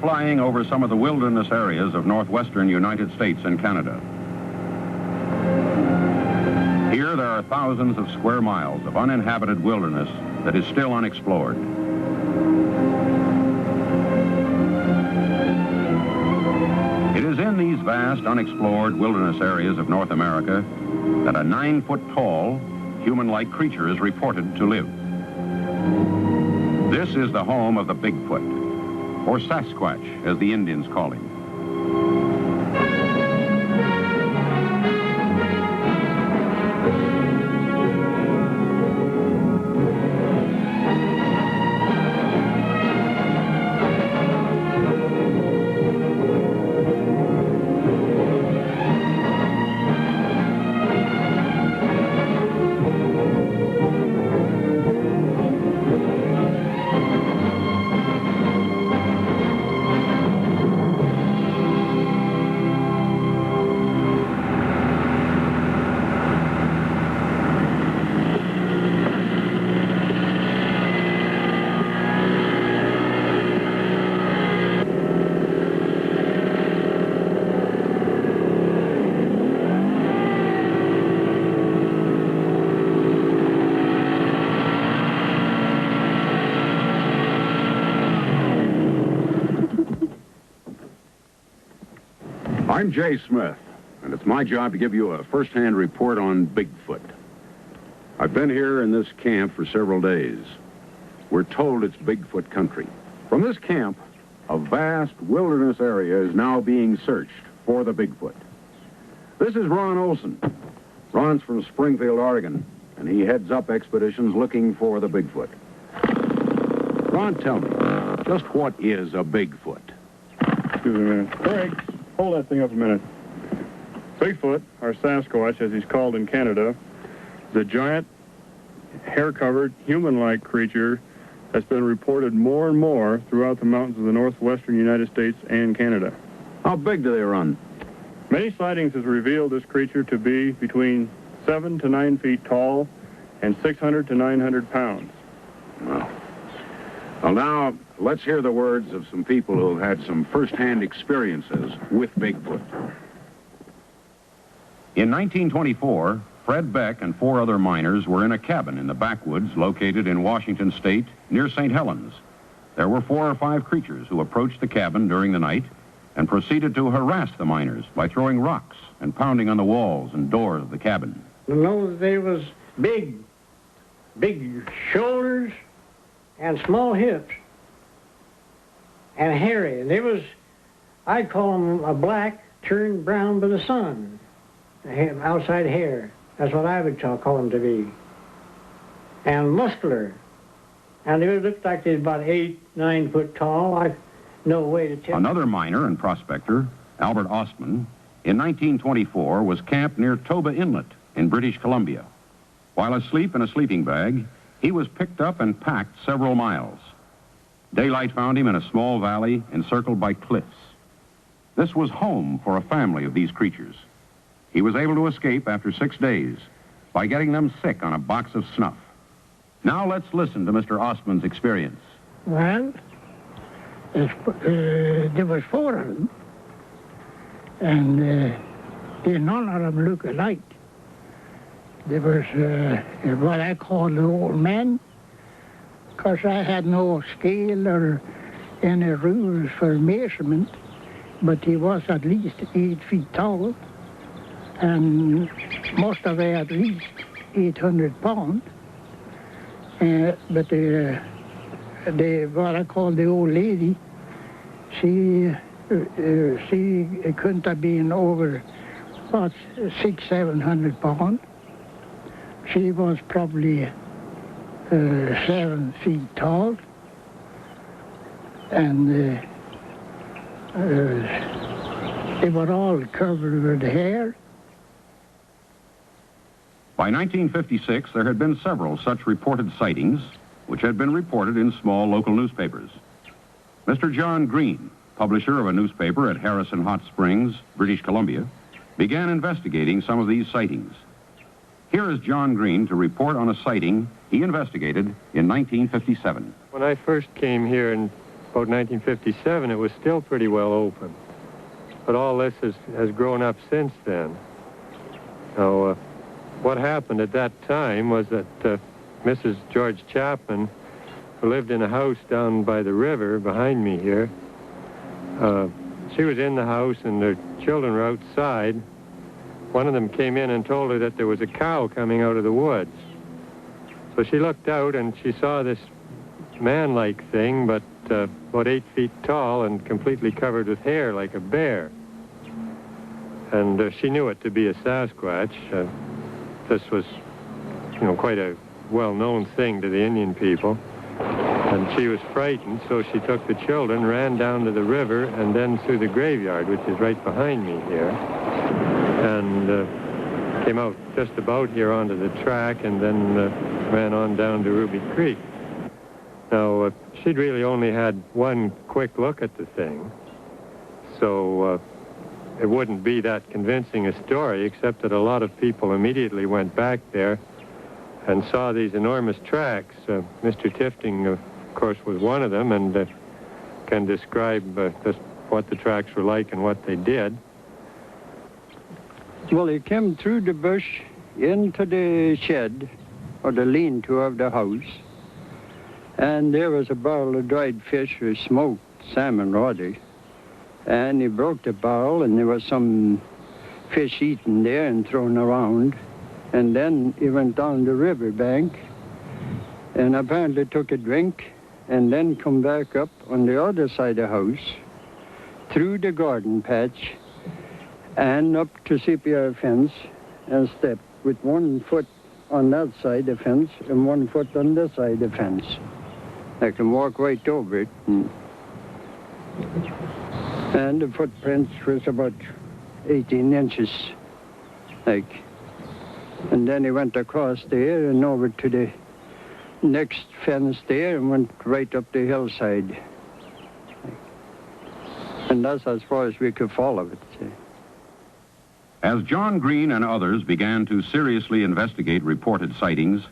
flying over some of the wilderness areas of northwestern United States and Canada. Here there are thousands of square miles of uninhabited wilderness that is still unexplored. It is in these vast, unexplored wilderness areas of North America that a 9-foot-tall, human-like creature is reported to live. This is the home of the Bigfoot, or Sasquatch, as the Indians call him. I'm Jay Smith, and it's my job to give you a first-hand report on Bigfoot. I've been here in this camp for several days. We're told it's Bigfoot country. From this camp, a vast wilderness area is now being searched for the Bigfoot. This is Ron Olson. Ron's from Springfield, Oregon, and he heads up expeditions looking for the Bigfoot. Ron, tell me, just what is a Bigfoot? Excuse me a minute. Craig, hold that thing up a minute. Bigfoot, or Sasquatch, as he's called in Canada, is a giant, hair-covered, human-like creature that's been reported more and more throughout the mountains of the northwestern United States and Canada. How big do they run? Many sightings has revealed this creature to be between 7 to 9 feet tall and 600 to 900 pounds. Well, now, let's hear the words of some people who have had some first-hand experiences with Bigfoot. In 1924, Fred Beck and 4 other miners were in a cabin in the backwoods located in Washington State near St. Helens. There were 4 or 5 creatures who approached the cabin during the night and proceeded to harass the miners by throwing rocks and pounding on the walls and doors of the cabin. No, they was big shoulders and small hips and hairy. And they was, I'd call them a black turned brown by the sun, the outside hair. That's what I would call them to be. And muscular. And they looked like they was about 8, 9 foot tall. I no way to tell. Another miner and prospector, Albert Ostman, in 1924 was camped near Toba Inlet in British Columbia. While asleep in a sleeping bag, he was picked up and packed several miles. Daylight found him in a small valley encircled by cliffs. This was home for a family of these creatures. He was able to escape after 6 days by getting them sick on a box of snuff. Now let's listen to Mr. Ostman's experience. Well, there was 4 of them, and none of them look alike. There was what I call the old man, because I had no scale or any rules for measurement, but he was at least 8 feet tall, and must have weighed at least 800 pounds. But what I call the old lady, she couldn't have been over about 600-700 pounds. She was probably 7 feet tall, and they were all covered with hair. By 1956, there had been several such reported sightings, which had been reported in small local newspapers. Mr. John Green, publisher of a newspaper at Harrison Hot Springs, British Columbia, began investigating some of these sightings. Here is John Green to report on a sighting he investigated in 1957. When I first came here in about 1957, it was still pretty well open. But all this has grown up since then. Now, what happened at that time was that Mrs. George Chapman, who lived in a house down by the river behind me here, she was in the house and their children were outside. One of them came in and told her that there was a cow coming out of the woods. So she looked out and she saw this man-like thing, but about 8 feet tall and completely covered with hair like a bear. And she knew it to be a Sasquatch. This was, quite a well-known thing to the Indian people. And she was frightened, so she took the children, ran down to the river, and then through the graveyard, which is right behind me here, and came out just about here onto the track, and then ran on down to Ruby Creek. Now, she'd really only had one quick look at the thing, so it wouldn't be that convincing a story, except that a lot of people immediately went back there and saw these enormous tracks. Mr. Tifting, of course, was one of them, and can describe just what the tracks were like and what they did. Well, he came through the bush into the shed, or the lean-to of the house, and there was a barrel of dried fish or smoked salmon, rather. And he broke the barrel, and there was some fish eaten there and thrown around. And then he went down the riverbank and apparently took a drink and then come back up on the other side of the house, through the garden patch and up to CPR fence and stepped with 1 foot on that side of the fence and 1 foot on this side of the fence. I can walk right over it. And the footprints was about 18 inches, like. And then he went across there and over to the next fence there and went right up the hillside. And that's as far as we could follow it. As John Green and others began to seriously investigate reported sightings,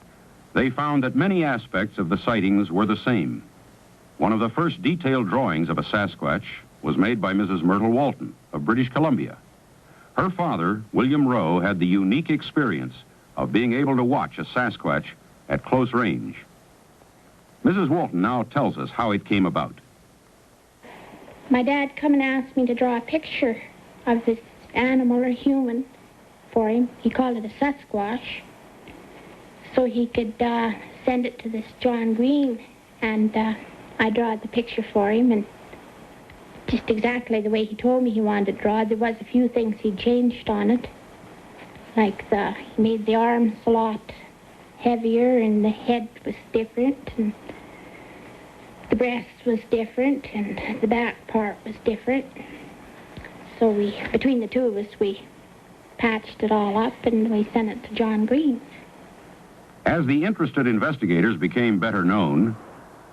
they found that many aspects of the sightings were the same. One of the first detailed drawings of a Sasquatch was made by Mrs. Myrtle Walton of British Columbia. Her father, William Rowe, had the unique experience of being able to watch a Sasquatch at close range. Mrs. Walton now tells us how it came about. My dad come and asked me to draw a picture of this animal or human for him. He called it a Sasquatch, so he could send it to this John Green, and I drawed the picture for him, and just exactly the way he told me he wanted to draw. There was a few things he changed on it, like he made the arms a lot heavier, and the head was different, and the breast was different, and the back part was different. So between the two of us, we patched it all up, and we sent it to John Green. As the interested investigators became better known,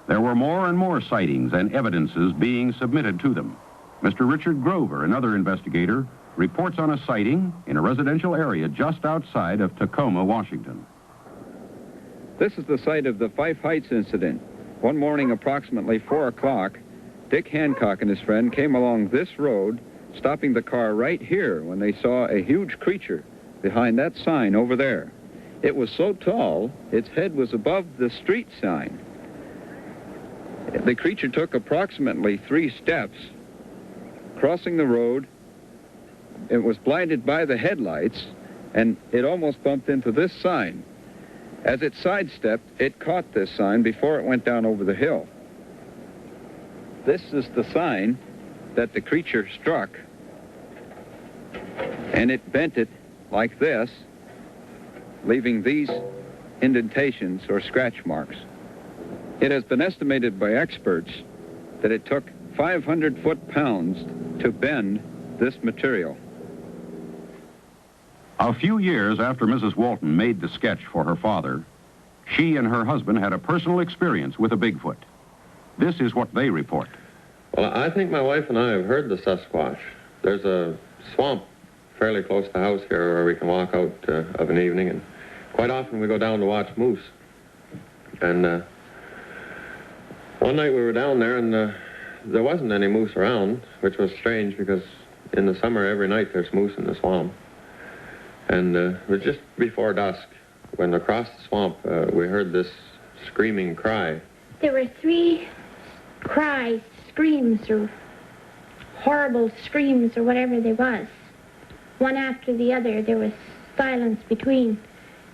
there were more and more sightings and evidences being submitted to them. Mr. Richard Grover, another investigator, reports on a sighting in a residential area just outside of Tacoma, Washington. This is the site of the Fife Heights incident. One morning, approximately 4 o'clock, Dick Hancock and his friend came along this road, stopping the car right here when they saw a huge creature behind that sign over there. It was so tall, its head was above the street sign. The creature took approximately 3 steps, crossing the road. It was blinded by the headlights, and it almost bumped into this sign. As it sidestepped, it caught this sign before it went down over the hill. This is the sign that the creature struck, and it bent it like this, leaving these indentations or scratch marks. It has been estimated by experts that it took 500 foot-pounds to bend this material. A few years after Mrs. Walton made the sketch for her father, she and her husband had a personal experience with a Bigfoot. This is what they report. Well, I think my wife and I have heard the Sasquatch. There's a swamp fairly close to the house here where we can walk out of an evening, and quite often we go down to watch moose. And one night we were down there, and there wasn't any moose around, which was strange because in the summer every night there's moose in the swamp. And it was just before dusk when across the swamp we heard this screaming cry. There were 3 cries, screams, or horrible screams, or whatever there was. One after the other, there was silence between,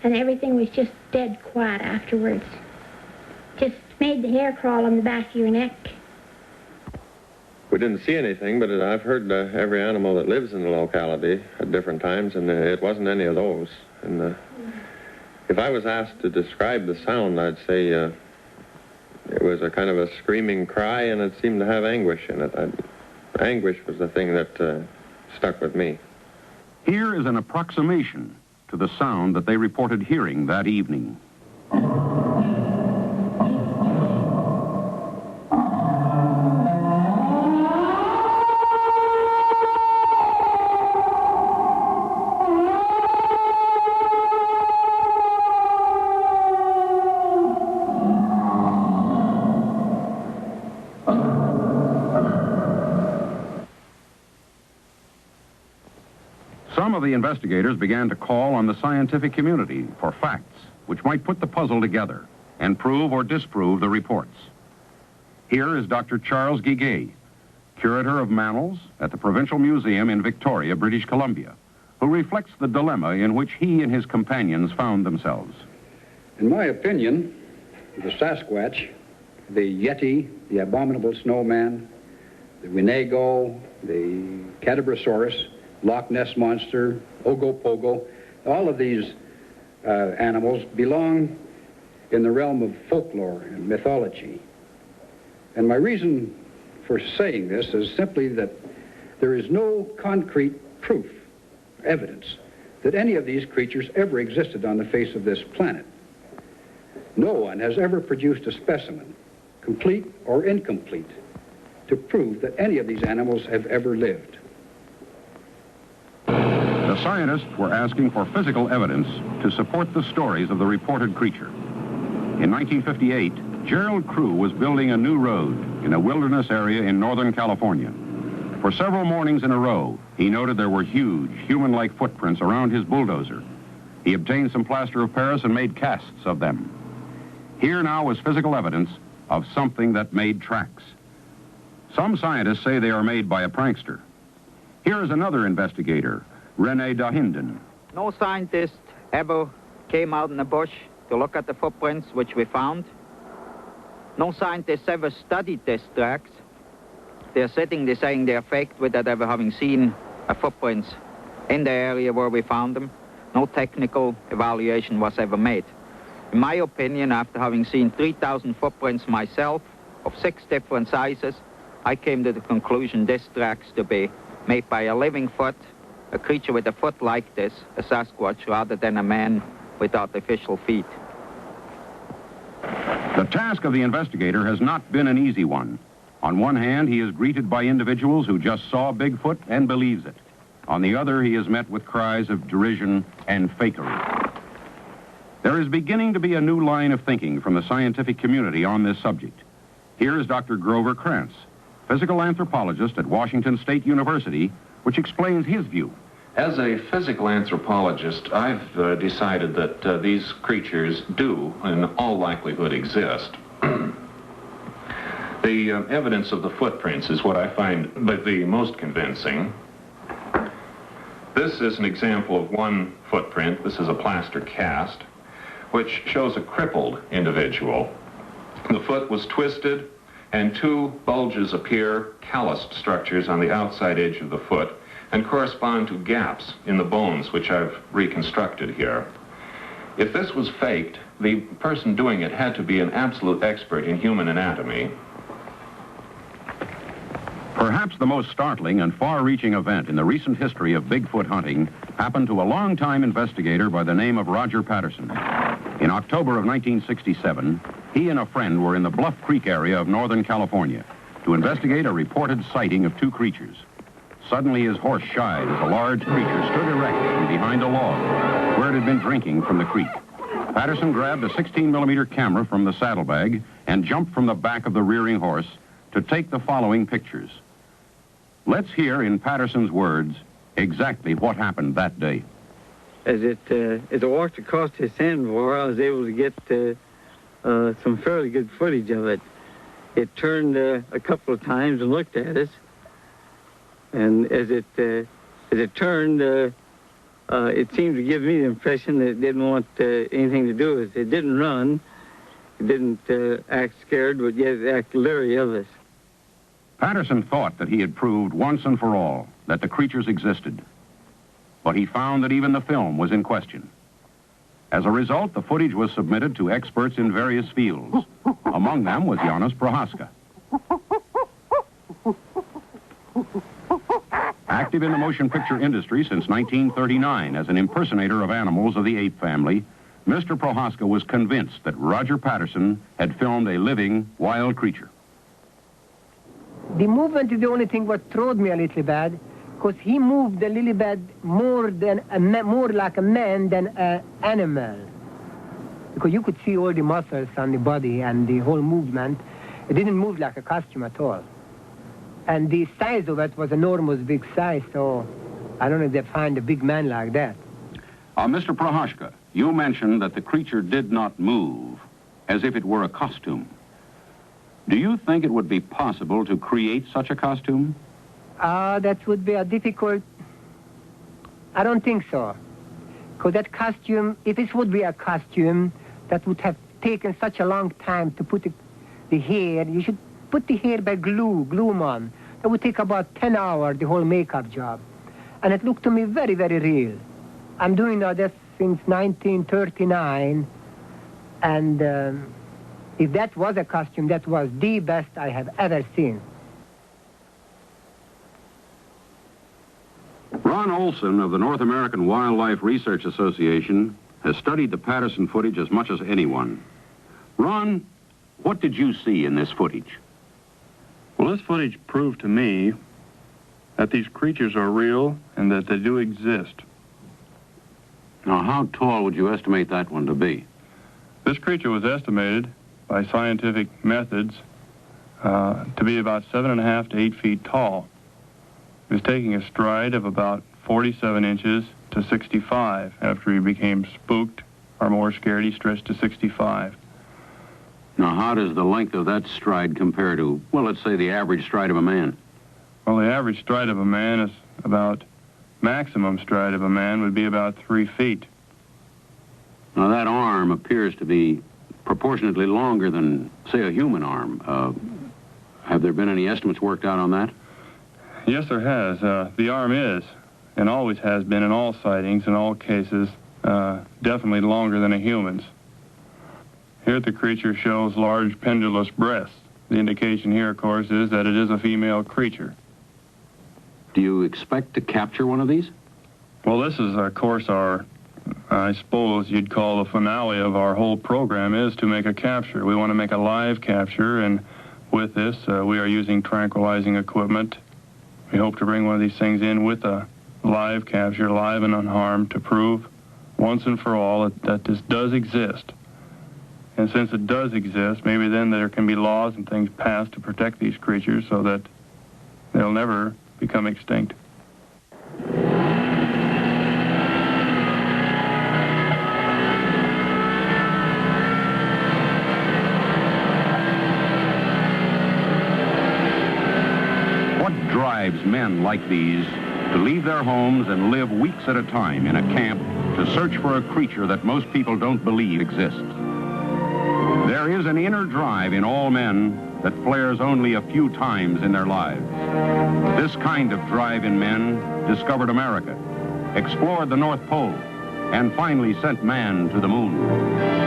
and everything was just dead quiet afterwards. Just made the hair crawl on the back of your neck. We didn't see anything, but I've heard every animal that lives in the locality at different times, and it wasn't any of those. And if I was asked to describe the sound, I'd say it was a kind of a screaming cry, and it seemed to have anguish in it. Anguish was the thing that stuck with me. Here is an approximation to the sound that they reported hearing that evening. Some of the investigators began to call on the scientific community for facts which might put the puzzle together and prove or disprove the reports. Here is Dr. Charles Guiguet, curator of mammals at the Provincial Museum in Victoria, British Columbia, who reflects the dilemma in which he and his companions found themselves. In my opinion, the Sasquatch, the Yeti, the abominable snowman, the Winnebago, the Cadabrosaurus, Loch Ness Monster, Ogopogo, all of these animals belong in the realm of folklore and mythology. And my reason for saying this is simply that there is no concrete proof, evidence, that any of these creatures ever existed on the face of this planet. No one has ever produced a specimen, complete or incomplete, to prove that any of these animals have ever lived. The scientists were asking for physical evidence to support the stories of the reported creature. In 1958, Gerald Crew was building a new road in a wilderness area in Northern California. For several mornings in a row, he noted there were huge, human-like footprints around his bulldozer. He obtained some plaster of Paris and made casts of them. Here now was physical evidence of something that made tracks. Some scientists say they are made by a prankster. Here is another investigator, Rene Dahinden. No scientist ever came out in the bush to look at the footprints which we found. No scientists ever studied these tracks. They're sitting there saying they're faked without ever having seen a footprints in the area where we found them. No technical evaluation was ever made. In my opinion, after having seen 3,000 footprints myself of 6 different sizes, I came to the conclusion this tracks to be made by a living foot, a creature with a foot like this, a Sasquatch, rather than a man with artificial feet. The task of the investigator has not been an easy one. On one hand, he is greeted by individuals who just saw Bigfoot and believes it. On the other, he is met with cries of derision and fakery. There is beginning to be a new line of thinking from the scientific community on this subject. Here is Dr. Grover Krantz, physical anthropologist at Washington State University, which explains his view. As a physical anthropologist, I've decided that these creatures do, in all likelihood, exist. The evidence of the footprints is what I find the most convincing. This is an example of one footprint. This is a plaster cast, which shows a crippled individual. The foot was twisted, and 2 bulges appear, calloused structures on the outside edge of the foot, and correspond to gaps in the bones, which I've reconstructed here. If this was faked, the person doing it had to be an absolute expert in human anatomy. Perhaps the most startling and far-reaching event in the recent history of Bigfoot hunting happened to a long-time investigator by the name of Roger Patterson. In October of 1967, he and a friend were in the Bluff Creek area of Northern California to investigate a reported sighting of 2 creatures. Suddenly, his horse shied as a large creature stood erect from behind a log where it had been drinking from the creek. Patterson grabbed a 16mm camera from the saddlebag and jumped from the back of the rearing horse to take the following pictures. Let's hear in Patterson's words exactly what happened that day. As I walked across the sandbar, I was able to get some fairly good footage of it. It turned a couple of times and looked at us, and as it turned, it seemed to give me the impression that it didn't want anything to do with it. It didn't run, it didn't act scared, but yet it acted leery of us. Patterson thought that he had proved once and for all that the creatures existed, but he found that even the film was in question. As a result, the footage was submitted to experts in various fields. Among them was Janusz Prohaska. Active in the motion picture industry since 1939 as an impersonator of animals of the ape family, Mr. Prohaska was convinced that Roger Patterson had filmed a living, wild creature. The movement is the only thing what throwed me a little bad, because he moved a little bit more like a man than an animal. Because you could see all the muscles on the body and the whole movement. It didn't move like a costume at all. And the size of it was enormous big size, so I don't know if they find a big man like that. Mr. Prohaska, you mentioned that the creature did not move, as if it were a costume. Do you think it would be possible to create such a costume? That would be a difficult... I don't think so. Because that costume, if it would be a costume, that would have taken such a long time to put the hair. You should put the hair by glue on. That would take about 10 hours, the whole makeup job. And it looked to me very, very real. I'm doing this since 1939, and if that was a costume, that was the best I have ever seen. Ron Olson of the North American Wildlife Research Association has studied the Patterson footage as much as anyone. Ron, what did you see in this footage? Well, this footage proved to me that these creatures are real and that they do exist. Now, how tall would you estimate that one to be? This creature was estimated by scientific methods to be about 7.5 to 8 feet tall. He was taking a stride of about 47 inches to 65. After he became spooked or more scared, he stretched to 65. Now, how does the length of that stride compare to, well, let's say the average stride of a man? Well, the average stride of a man is about, maximum stride of a man would be about 3 feet. Now, that arm appears to be proportionately longer than, say, a human arm. Have there been any estimates worked out on that? Yes, there has. The arm is, and always has been in all sightings, in all cases, definitely longer than a human's. Here the creature shows large pendulous breasts. The indication here, of course, is that it is a female creature. Do you expect to capture one of these? Well, this is, of course, I suppose you'd call the finale of our whole program is to make a capture. We want to make a live capture, and with this, we are using tranquilizing equipment. We hope to bring one of these things in with a live capture, live and unharmed, to prove once and for all that this does exist. And since it does exist, maybe then there can be laws and things passed to protect these creatures so that they'll never become extinct. What drives men like these to leave their homes and live weeks at a time in a camp to search for a creature that most people don't believe exists? There is an inner drive in all men that flares only a few times in their lives. This kind of drive in men discovered America, explored the North Pole, and finally sent man to the moon.